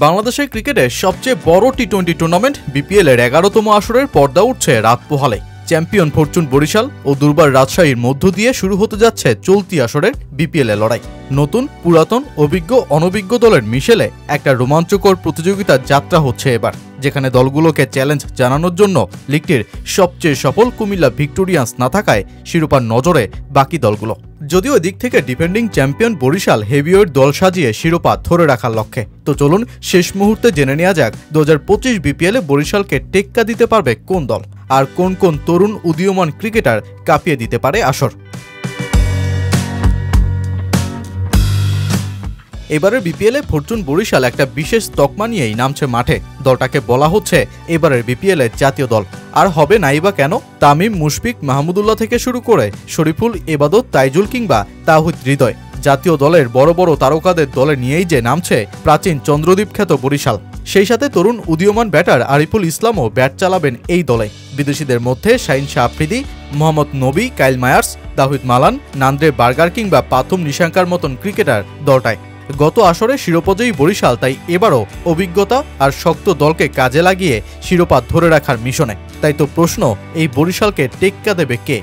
বাংলাদেশের ক্রিকেটের সবচেয়ে বড় টি-20 টুর্নামেন্ট বিপিএল-এর 11তম আসরের পর্দা উঠছে রাত পোহালে। চ্যাম্পিয়ন ফরচুন বরিশাল ও দুর্বার রাজশাহীর মধ্য দিয়ে শুরু হতে যাচ্ছে চলতি আসরের বিপিএল-এর লড়াই। নতুন, পুরাতন, অভিজ্ঞ, অনভিজ্ঞ দলের মিশেলে একটা রোমাঞ্চকর প্রতিযোগিতার যাত্রা হচ্ছে এবার, যেখানে দলগুলোকে চ্যালেঞ্জ জানানোর জন্য লিগটির সবচেয়ে সফল কুমিল্লা ভিক্টোরিয়ান্স না থাকায় শিরোপার নজরে বাকি দলগুলো। যদিও দিক থেকে ডিফেন্ডিং চ্যাম্পিয়ন বরিশাল হেভিওয়েট দল সাজিয়ে শিরোপা ধরে রাখার লক্ষ্যে। তো চলুন শেষ মুহূর্তে জেনে নেওয়া যাক 2025 বিপিএলে বরিশালকে টেক্কা দিতে পারবে কোন দল, আর কোন কোন তরুণ উদীয়মান ক্রিকেটার কাঁপিয়ে দিতে পারে আসর। এবারের বিপিএলে ফরচুন বরিশাল একটা বিশেষ তকমা নিয়েই নামছে মাঠে। দলটাকে বলা হচ্ছে এবারের বিপিএলের জাতীয় দল। আর হবে নাইবা কেন? তামিম, মুশফিক, মাহমুদুল্লাহ থেকে শুরু করে শরীফুল, এবাদত, তাইজুল কিংবা তাওহিদ হৃদয়, জাতীয় দলের বড় বড় তারকাদের দলে নিয়েই যে নামছে প্রাচীন চন্দ্রদ্বীপ খ্যাত বরিশাল। সেই সাথে তরুণ উদীয়মান ব্যাটার আরিফুল ইসলামও ব্যাট চালাবেন এই দলে। বিদেশিদের মধ্যে Shahin Shah Afridi, Mohammad Nabi, Kyle Mayers, Dawid Malan, Nandre Burger কিংবা পাথুম নিশাঙ্কার মতন ক্রিকেটার দলটায়। গত আসরে শিরোপাজয়ী বরিশাল তাই এবারও অভিজ্ঞতা আর শক্ত দলকে কাজে লাগিয়ে শিরোপা ধরে রাখার মিশনে। তাই তো প্রশ্ন, এই বরিশালকে টেক্কা দেবে কে?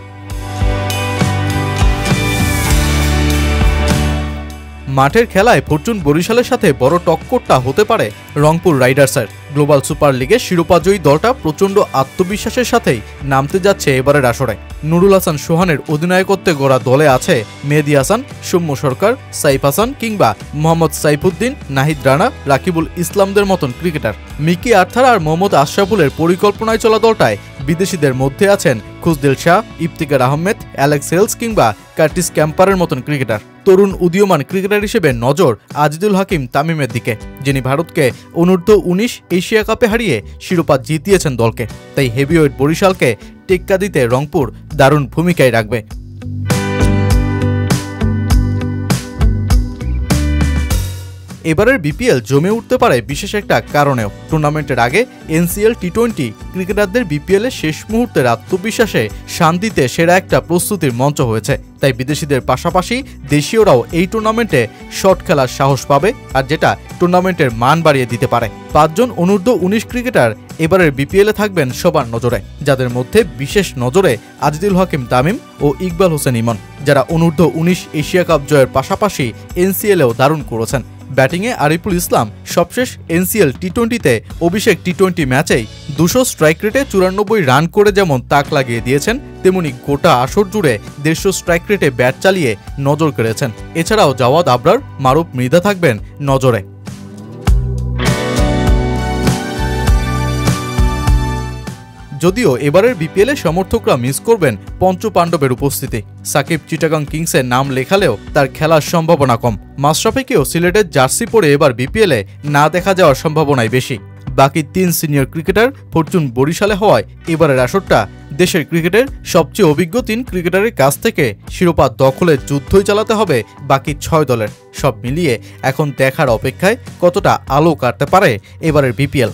মাঠের খেলায় ফরচুন বরিশালের সাথে বড় টক্করটা হতে পারে রংপুর রাইডার্সের। গ্লোবাল সুপার লিগে শিরোপাজয়ী দলটা প্রচণ্ড আত্মবিশ্বাসের সাথেই নামতে যাচ্ছে এবারের আসরে। নুরুল হাসান সোহানের অধিনায়কত্বে গড়া দলে আছে মেহেদী হাসান, সৌম্য সরকার, সাইফ হাসান কিংবা মোহাম্মদ সাইফুদ্দিন, নাহিদ রানা, রাকিবুল ইসলামদের মতন ক্রিকেটার। মিকি আর্থার আর মোহাম্মদ আশরাফুলের পরিকল্পনায় চলা দলটায় বিদেশিদের মধ্যে আছেন খুসদিল শাহ, ইফতিকার আহমেদ, অ্যালেক্স হেলস কিংবা কার্টিস ক্যাম্পারের মতন ক্রিকেটার। তরুণ উদীয়মান ক্রিকেটার হিসেবে নজর আজিজুল হাকিম তামিমের দিকে, যিনি ভারতকে অনূর্ধ্ব-19 এশিয়া কাপে হারিয়ে শিরোপা জিতিয়েছেন দলকে। তাই হেভিওয়েট বরিশালকে টেক্কা দিতে রংপুর দারুণ ভূমিকায় রাখবে। এবারের বিপিএল জমে উঠতে পারে বিশেষ একটা কারণেও। টুর্নামেন্টের আগে এনসিএল টি-20 ক্রিকেটারদের বিপিএলের শেষ মুহূর্তের আত্মবিশ্বাসে শান্তিতে সেরা একটা প্রস্তুতির মঞ্চ হয়েছে। তাই বিদেশিদের পাশাপাশি দেশীয়রাও এই টুর্নামেন্টে শট খেলার সাহস পাবে, আর যেটা টুর্নামেন্টের মান বাড়িয়ে দিতে পারে। 5 জন অনূর্ধ্ব-19 ক্রিকেটার এবারের বিপিএলে থাকবেন সবার নজরে, যাদের মধ্যে বিশেষ নজরে আজিজুল হাকিম তামিম ও ইকবাল হোসেন ইমন, যারা অনূর্ধ্ব-19 এশিয়া কাপ জয়ের পাশাপাশি এনসিএলেও দারুণ করেছেন। ব্যাটিংয়ে আরিফুল ইসলাম সবশেষ এনসিএল টি-20তে অভিষেক টি-20 ম্যাচেই 200 স্ট্রাইক রেটে 94 রান করে যেমন তাক লাগিয়ে দিয়েছেন, তেমনি গোটা আসর জুড়ে 150 স্ট্রাইক রেটে ব্যাট চালিয়ে নজর কেড়েছেন। এছাড়াও জাওয়াদ আবরার, মারুফ মৃধা থাকবেন নজরে। যদিও এবারের বিপিএলে সমর্থকরা মিস করবেন পঞ্চ পাণ্ডবের উপস্থিতি। সাকিব চিটাগাং কিংসের নাম লেখালেও তার খেলার সম্ভাবনা কম। মাশরাফিকেও সিলেটের জার্সি পরে এবার বিপিএলে না দেখা যাওয়ার সম্ভাবনাই বেশি। বাকি 3 সিনিয়র ক্রিকেটার ফরচুন বরিশালে হওয়ায় এবারের আসরটা দেশের ক্রিকেটের সবচেয়ে অভিজ্ঞ 3 ক্রিকেটারের কাছ থেকে শিরোপা দখলের যুদ্ধই চালাতে হবে বাকি 6 দলের। সব মিলিয়ে এখন দেখার অপেক্ষায় কতটা আলো কাটতে পারে এবারের বিপিএল।